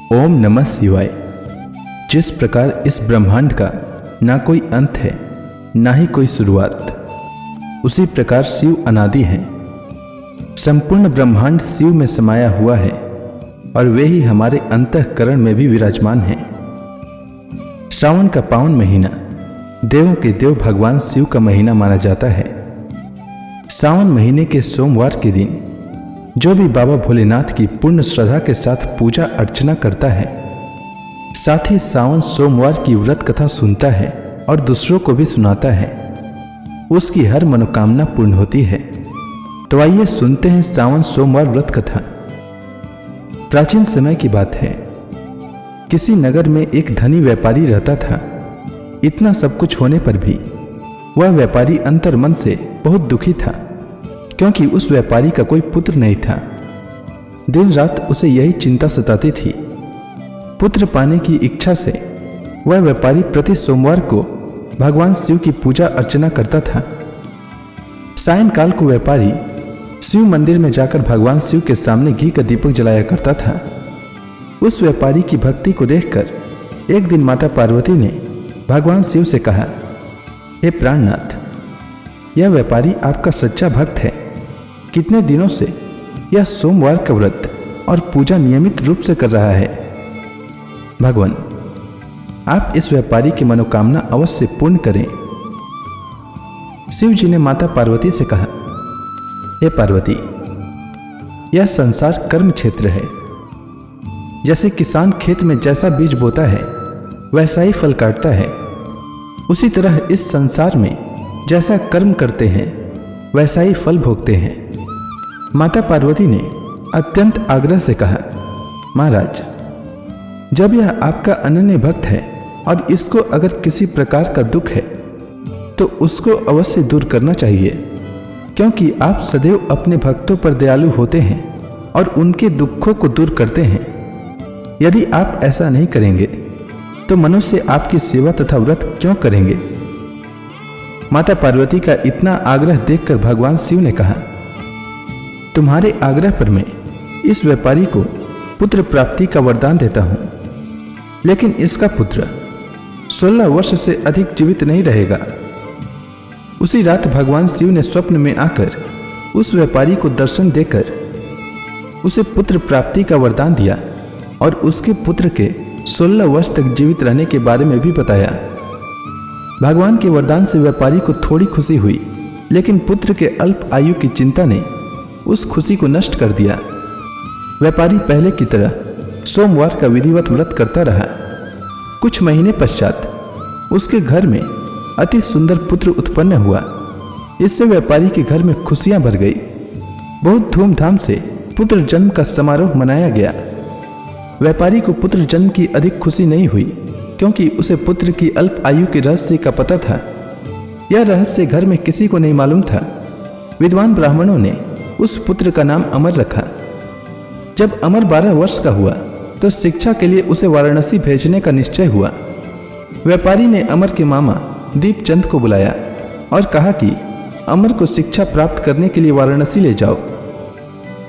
ओम नमः शिवाय। जिस प्रकार इस ब्रह्मांड का ना कोई अंत है ना ही कोई शुरुआत, उसी प्रकार शिव अनादि है। संपूर्ण ब्रह्मांड शिव में समाया हुआ है और वे ही हमारे अंतःकरण में भी विराजमान हैं। श्रावण का पावन महीना देवों के देव भगवान शिव का महीना माना जाता है। सावन महीने के सोमवार के दिन जो भी बाबा भोलेनाथ की पूर्ण श्रद्धा के साथ पूजा अर्चना करता है, साथ ही सावन सोमवार की व्रत कथा सुनता है और दूसरों को भी सुनाता है, उसकी हर मनोकामना पूर्ण होती है। तो आइए सुनते हैं सावन सोमवार व्रत कथा। प्राचीन समय की बात है, किसी नगर में एक धनी व्यापारी रहता था। इतना सब कुछ होने पर भी वह व्यापारी अंतर्मन से बहुत दुखी था, क्योंकि उस व्यापारी का कोई पुत्र नहीं था। दिन रात उसे यही चिंता सताती थी। पुत्र पाने की इच्छा से वह व्यापारी प्रति सोमवार को भगवान शिव की पूजा अर्चना करता था। सायंकाल को व्यापारी शिव मंदिर में जाकर भगवान शिव के सामने घी का दीपक जलाया करता था। उस व्यापारी की भक्ति को देखकर एक दिन माता पार्वती ने भगवान शिव से कहा, हे प्राणनाथ, यह व्यापारी आपका सच्चा भक्त है। कितने दिनों से यह सोमवार का व्रत और पूजा नियमित रूप से कर रहा है। भगवान, आप इस व्यापारी की मनोकामना अवश्य पूर्ण करें। शिव जी ने माता पार्वती से कहा, हे पार्वती, यह संसार कर्म क्षेत्र है। जैसे किसान खेत में जैसा बीज बोता है वैसा ही फल काटता है, उसी तरह इस संसार में जैसा कर्म करते हैं वैसा ही फल भोगते हैं। माता पार्वती ने अत्यंत आग्रह से कहा, महाराज, जब यह आपका अनन्य भक्त है और इसको अगर किसी प्रकार का दुख है तो उसको अवश्य दूर करना चाहिए, क्योंकि आप सदैव अपने भक्तों पर दयालु होते हैं और उनके दुखों को दूर करते हैं। यदि आप ऐसा नहीं करेंगे तो मनुष्य आपकी सेवा तथा व्रत क्यों करेंगे। माता पार्वती का इतना आग्रह देखकर भगवान शिव ने कहा, तुम्हारे आग्रह पर मैं इस व्यापारी को पुत्र प्राप्ति का वरदान देता हूं, लेकिन इसका पुत्र 16 वर्ष से अधिक जीवित नहीं रहेगा। उसी रात भगवान शिव ने स्वप्न में आकर उस व्यापारी को दर्शन देकर उसे पुत्र प्राप्ति का वरदान दिया और उसके पुत्र के 16 वर्ष तक जीवित रहने के बारे में भी बताया। भगवान के वरदान से व्यापारी को थोड़ी खुशी हुई, लेकिन पुत्र के अल्प आयु की चिंता ने उस खुशी को नष्ट कर दिया। व्यापारी पहले की तरह सोमवार का विधिवत व्रत करता रहा। कुछ महीने पश्चात उसके घर में अति सुंदर पुत्र उत्पन्न हुआ। इससे व्यापारी के घर में खुशियां भर गई। बहुत धूमधाम से पुत्र जन्म का समारोह मनाया गया। व्यापारी को पुत्र जन्म की अधिक खुशी नहीं हुई, क्योंकि उसे पुत्र की अल्प आयु के रहस्य का पता था। यह रहस्य घर में किसी को नहीं मालूम था। विद्वान ब्राह्मणों ने उस पुत्र का नाम अमर रखा। जब अमर 12 वर्ष का हुआ तो शिक्षा के लिए उसे वाराणसी भेजने का निश्चय हुआ। व्यापारी ने अमर के मामा दीपचंद को बुलाया और कहा कि अमर को शिक्षा प्राप्त करने के लिए वाराणसी ले जाओ।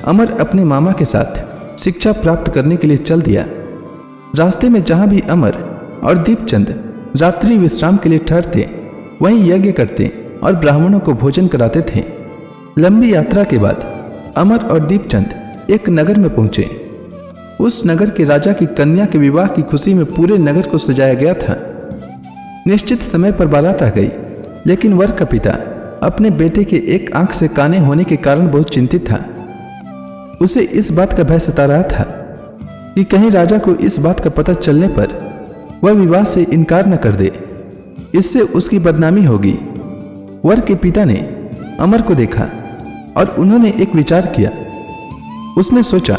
अमर अपने मामा के साथ शिक्षा प्राप्त करने के लिए चल दिया। रास्ते में जहां भी अमर और दीपचंद रात्रि विश्राम के लिए ठहरते, वहीं यज्ञ करते और ब्राह्मणों को भोजन कराते थे। लंबी यात्रा के बाद अमर और दीपचंद एक नगर में पहुंचे। उस नगर के राजा की कन्या के विवाह की खुशी में पूरे नगर को सजाया गया था। निश्चित समय पर बारात आ गई, लेकिन वर का पिता अपने बेटे के एक आंख से काने होने के कारण बहुत चिंतित था। उसे इस बात का भय सता रहा था कि कहीं राजा को इस बात का पता चलने पर वह विवाह से इनकार न कर दे, इससे उसकी बदनामी होगी। वर के पिता ने अमर को देखा और उन्होंने एक विचार किया। उसने सोचा,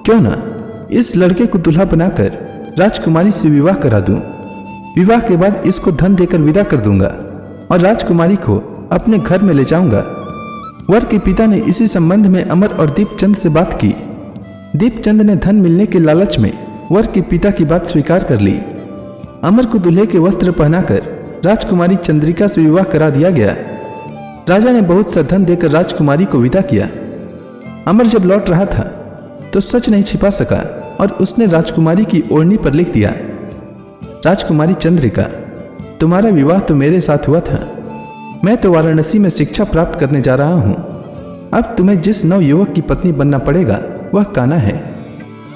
क्यों ना इस लड़के को दूल्हा बनाकर राजकुमारी से विवाह करा दूं। विवाह के बाद इसको धन देकर विदा कर दूंगा और राजकुमारी को अपने घर में ले जाऊंगा। वर के पिता ने इसी संबंध में अमर और दीपचंद से बात की। दीपचंद ने धन मिलने के लालच में वर के पिता की बात स्वीकार कर ली। अमर को दूल्हे के वस्त्र पहनाकर राजकुमारी चंद्रिका से विवाह करा दिया गया। राजा ने बहुत सा धन देकर राजकुमारी को विदा किया। अमर जब लौट रहा था तो सच नहीं छिपा सका और उसने राजकुमारी की ओढ़नी पर लिख दिया, राजकुमारी चंद्रिका, तुम्हारा विवाह तो मेरे साथ हुआ था। मैं तो वाराणसी में शिक्षा प्राप्त करने जा रहा हूँ। अब तुम्हें जिस नव युवक की पत्नी बनना पड़ेगा वह कान्हा है।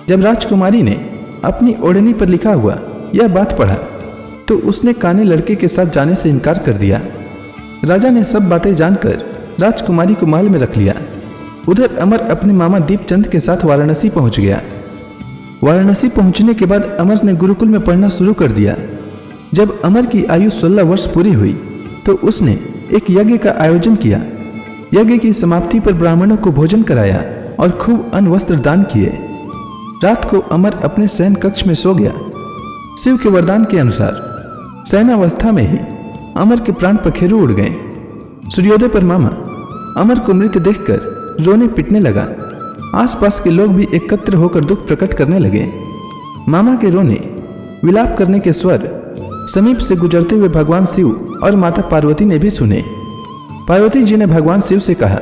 जब राजकुमारी ने अपनी ओढ़नी पर लिखा हुआ यह बात पढ़ा तो उसने काने लड़के के साथ जाने से इनकार कर दिया। राजा ने सब बातें जानकर राजकुमारी को महल में रख लिया। उधर अमर अपने मामा दीपचंद के साथ वाराणसी पहुंच गया। वाराणसी पहुंचने के बाद अमर ने गुरुकुल में पढ़ना शुरू कर दिया। जब अमर की आयु 16 वर्ष पूरी हुई तो उसने एक यज्ञ का आयोजन किया। यज्ञ की समाप्ति पर ब्राह्मणों को भोजन कराया और खूब अन्न वस्त्र दान किए। रात को अमर अपने शयन कक्ष में सो गया। शिव के वरदान के अनुसार शयनावस्था में ही अमर के प्राण पखेरु उड़ गए। सूर्योदय पर मामा अमर को मृत देखकर रोने पिटने लगा। आसपास के लोग भी एकत्र होकर दुख प्रकट करने लगे। मामा के रोने विलाप करने के स्वर समीप से गुजरते हुए भगवान शिव और माता पार्वती ने भी सुने। पार्वती जी ने भगवान शिव से कहा,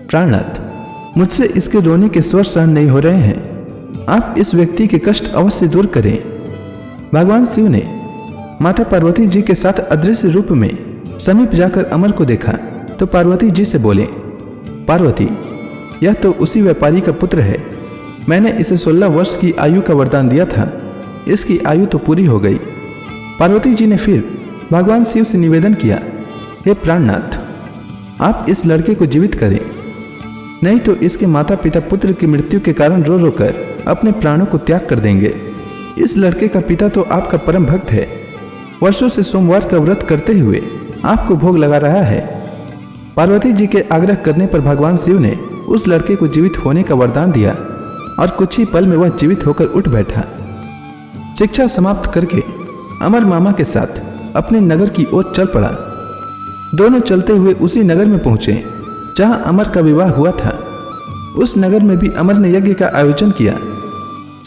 प्राणनाथ, मुझसे इसके रोने के स्वर सहन नहीं हो रहे हैं। आप इस व्यक्ति के कष्ट अवश्य दूर करें। भगवान शिव ने माता पार्वती जी के साथ अदृश्य रूप में समीप जाकर अमर को देखा तो पार्वती जी से बोले, पार्वती, यह तो उसी व्यापारी का पुत्र है। मैंने इसे 16 वर्ष की आयु का वरदान दिया था। इसकी आयु तो पूरी हो गई। पार्वती जी ने फिर भगवान शिव से निवेदन किया, हे प्राणनाथ, आप इस लड़के को जीवित करें, नहीं तो इसके माता पिता पुत्र की मृत्यु के कारण रो रो कर अपने प्राणों को त्याग कर देंगे। इस लड़के का पिता तो आपका परम भक्त है। वर्षों से सोमवार का व्रत करते हुए आपको भोग लगा रहा है। पार्वती जी के आग्रह करने पर भगवान शिव ने उस लड़के को जीवित होने का वरदान दिया और कुछ ही पल में वह जीवित होकर उठ बैठा। शिक्षा समाप्त करके अमर मामा के साथ अपने नगर की ओर चल पड़ा। दोनों चलते हुए उसी नगर में पहुंचे जहां अमर का विवाह हुआ था। उस नगर में भी अमर ने यज्ञ का आयोजन किया।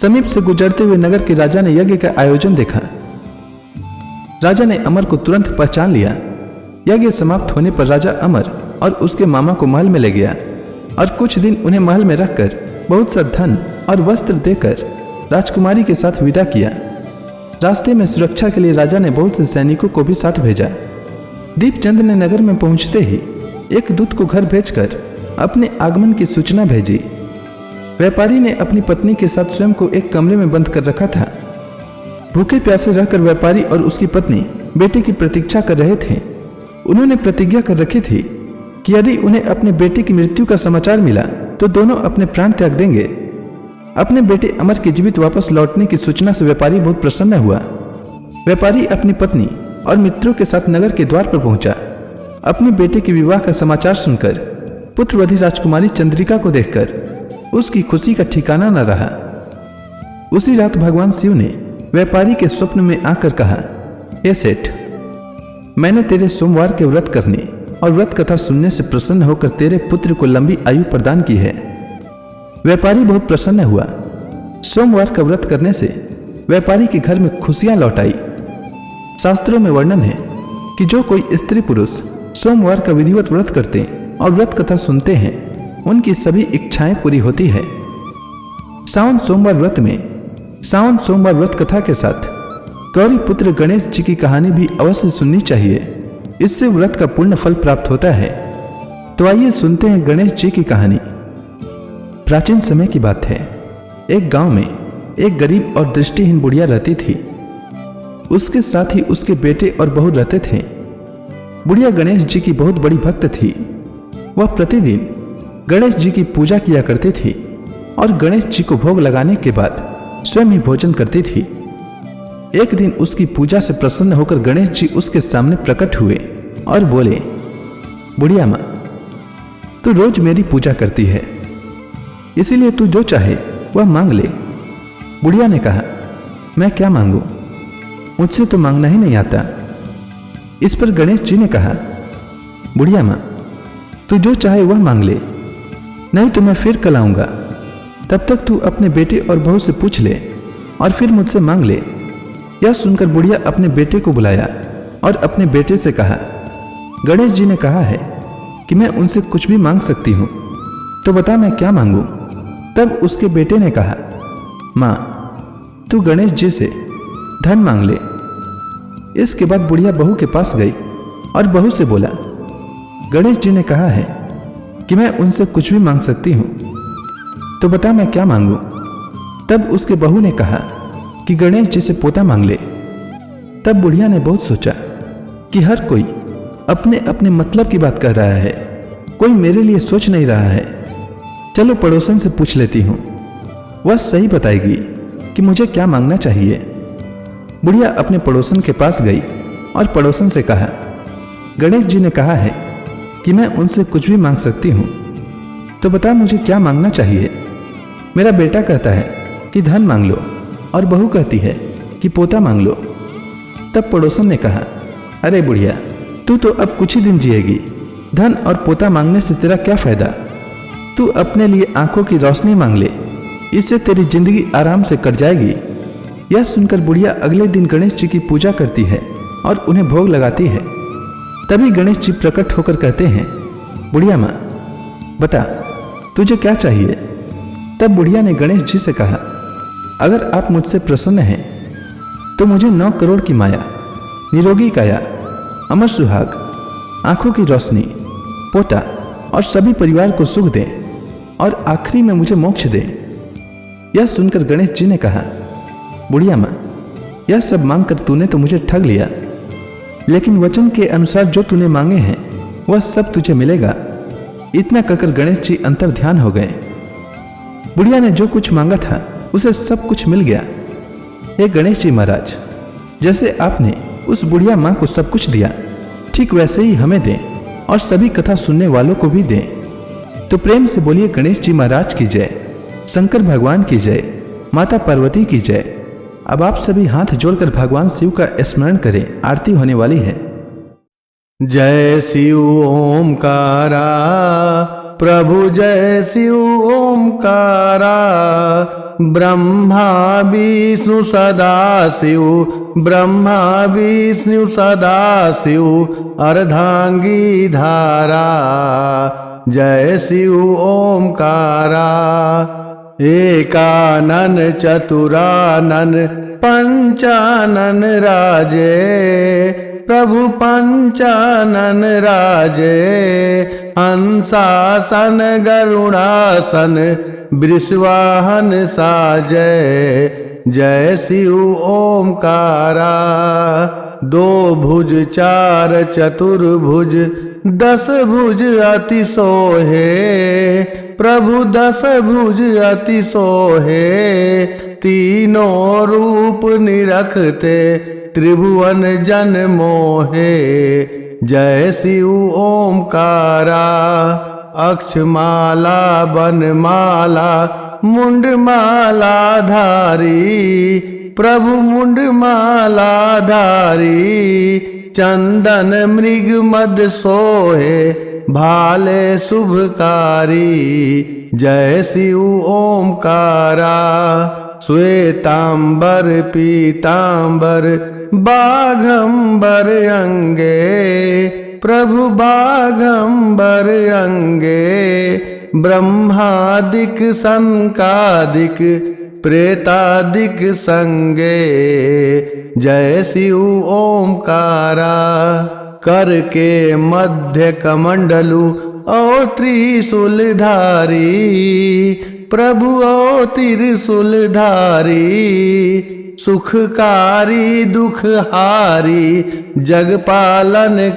समीप से गुजरते हुए नगर के राजा ने यज्ञ का आयोजन देखा। राजा ने अमर को तुरंत पहचान लिया। यज्ञ समाप्त होने पर राजा अमर और उसके मामा को महल में ले गया और कुछ दिन उन्हें महल में रखकर बहुत सा धन और वस्त्र देकर राजकुमारी के साथ विदा किया। रास्ते में सुरक्षा के लिए राजा ने बहुत से सैनिकों को भी साथ भेजा। दीपचंद ने नगर में पहुंचते ही एक दूत को घर भेजकर अपने आगमन की सूचना भेजी। व्यापारी ने अपनी पत्नी के साथ स्वयं को एक कमरे में बंद कर रखा था। भूखे प्यासे रहकर व्यापारी और उसकी पत्नी बेटे की प्रतीक्षा कर रहे थे। उन्होंने प्रतिज्ञा कर रखी थी कि यदि उन्हें अपने बेटे की मृत्यु का समाचार मिला तो दोनों अपने प्राण त्याग देंगे। अपने बेटे अमर के जीवित वापस लौटने की सूचना से व्यापारी बहुत प्रसन्न हुआ। व्यापारी अपनी पत्नी और मित्रों के साथ नगर के द्वार पर पहुंचा। अपने बेटे के विवाह का समाचार सुनकर पुत्रवधी राजकुमारी चंद्रिका को देखकर उसकी खुशी का ठिकाना न रहा। उसी रात भगवान शिव ने व्यापारी के स्वप्न में आकर कहा, हे सेठ, मैंने तेरे सोमवार के व्रत करने और व्रत कथा सुनने से प्रसन्न होकर तेरे पुत्र को लंबी आयु प्रदान की है। व्यापारी बहुत प्रसन्न हुआ। सोमवार का व्रत करने से व्यापारी के घर में खुशियां लौट आई। शास्त्रों में वर्णन है कि जो कोई स्त्री पुरुष सोमवार का विधिवत व्रत करते और व्रत कथा सुनते हैं उनकी सभी इच्छाएं पूरी होती है। सावन सोमवार व्रत कथा के साथ गौरी पुत्र गणेश जी की कहानी भी अवश्य सुननी चाहिए। इससे व्रत का पूर्ण फल प्राप्त होता है। तो आइए सुनते हैं गणेश जी की कहानी। प्राचीन समय की बात है। एक गांव में एक गरीब और दृष्टिहीन बुढ़िया रहती थी। उसके साथ ही उसके बेटे और बहू रहते थे। बुढ़िया गणेश जी की बहुत बड़ी भक्त थी। वह प्रतिदिन गणेश जी की पूजा किया करती थी और गणेश जी को भोग लगाने के बाद स्वयं ही भोजन करती थी। एक दिन उसकी पूजा से प्रसन्न होकर गणेश जी उसके सामने प्रकट हुए और बोले, बुढ़िया माँ, तू रोज मेरी पूजा करती है, इसीलिए तू जो चाहे वह मांग ले। बुढ़िया ने कहा, मैं क्या मांगू, मुझसे तो मांगना ही नहीं आता। इस पर गणेश जी ने कहा, बुढ़िया माँ, तू जो चाहे वह मांग ले, नहीं तो मैं फिर कल आऊंगा। तब तक तू अपने बेटे और बहू से पूछ ले और फिर मुझसे मांग ले। यह सुनकर बुढ़िया अपने बेटे को बुलाया और अपने बेटे से कहा, गणेश जी ने कहा है कि मैं उनसे कुछ भी मांग सकती हूँ, तो बता मैं क्या मांगू। तब उसके बेटे ने कहा, माँ, तू गणेश जी से धन मांग ले। इसके बाद बुढ़िया बहू के पास गई और बहू से बोला, गणेश जी ने कहा है कि मैं उनसे कुछ भी मांग सकती हूँ, तो बता मैं क्या मांगू। तब उसके बहू ने कहा कि गणेश जी से पोता मांग ले। तब बुढ़िया ने बहुत सोचा कि हर कोई अपने अपने मतलब की बात कर रहा है, कोई मेरे लिए सोच नहीं रहा है। चलो पड़ोसन से पूछ लेती हूँ, वह सही बताएगी कि मुझे क्या मांगना चाहिए। बुढ़िया अपने पड़ोसन के पास गई और पड़ोसन से कहा, गणेश जी ने कहा है कि मैं उनसे कुछ भी मांग सकती हूँ, तो बता मुझे क्या मांगना चाहिए। मेरा बेटा कहता है कि धन मांग लो और बहू कहती है कि पोता मांग लो। तब पड़ोसन ने कहा, अरे बुढ़िया, तू तो अब कुछ ही दिन जिएगी, धन और पोता मांगने से तेरा क्या फायदा। तू अपने लिए आंखों की रोशनी मांग ले, इससे तेरी जिंदगी आराम से कट जाएगी। यह सुनकर बुढ़िया अगले दिन गणेश जी की पूजा करती है और उन्हें भोग लगाती है। तभी गणेश जी प्रकट होकर कहते हैं, बुढ़िया माँ, बता तुझे क्या चाहिए। तब बुढ़िया ने गणेश जी से कहा, अगर आप मुझसे प्रसन्न हैं तो मुझे 9 करोड़ की माया, निरोगी काया, अमर सुहाग, आंखों की रोशनी, पोता और सभी परिवार को सुख दे और आखिरी में मुझे मोक्ष दे। यह सुनकर गणेश जी ने कहा, बुढ़िया माँ, यह सब मांगकर तूने तो मुझे ठग लिया, लेकिन वचन के अनुसार जो तूने मांगे हैं वह सब तुझे मिलेगा। इतना कहकर गणेश जी अंतर ध्यान हो गए। बुढ़िया ने जो कुछ मांगा था उसे सब कुछ मिल गया। हे गणेश जी महाराज, जैसे आपने उस बुढ़िया माँ को सब कुछ दिया, ठीक वैसे ही हमें दें और सभी कथा सुनने वालों को भी दें। तो प्रेम से बोलिए गणेश जी महाराज की जय, शंकर भगवान की जय, माता पार्वती की जय। अब आप सभी हाथ जोड़कर भगवान शिव का स्मरण करें, आरती होने वाली है। जय शिव ओमकारा, प्रभु जय शिव ओमकारा। ब्रह्मा विष्णु सदा शिव, ब्रह्मा विष्णु सदा शिव, अर्धांगी धारा। जय शिव ओमकारा। एकानन चतुरानन पंचानन राजे, प्रभु पंचानन राजे। हंसासन गरुड़ासन वृषवाहन साजय। जय शिव ओमकारा। 2 भुज 4 चतुर्भुज 10 भुज अति सोहे, प्रभु 10 भुज अति सोहे। तीनों रूप निरखते त्रिभुवन जन मोहे। जय शिव ओमकारा। अक्षमाला बनमाला मुंडमाला धारी, प्रभु मुंडमाला धारी। चंदन मृग मद सोहे, भाले शुभकारी। जय शिव ओमकारा। श्वेतांबर पीतांबर बाघंबर अंगे, प्रभु बाघंबर अंगे। ब्रह्मादिक संकादिक प्रेतादिक संगे। जय शिव ओमकारा। कर के मध्य कमंडलु ओ त्रिशूलधारी, प्रभु ओ त्रिशूलधारी। सुखकारी दुखहारी जगपालनकारी।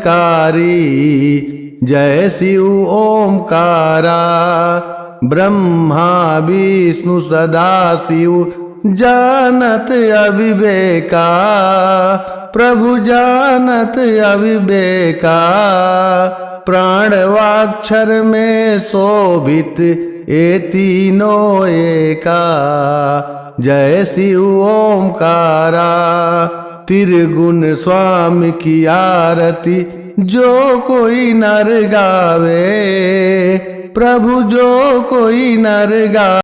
जय शिव ओमकारा। ब्रह्मा विष्णु सदा शिव जानत अविवेका, प्रभु जानत अविवेका। प्राणवाक्षर में शोभित ए तीनों एका। जय शिव ओमकारा। त्रिगुण स्वामी की आरती जो कोई नर गावे, प्रभु जो कोई नर गावे।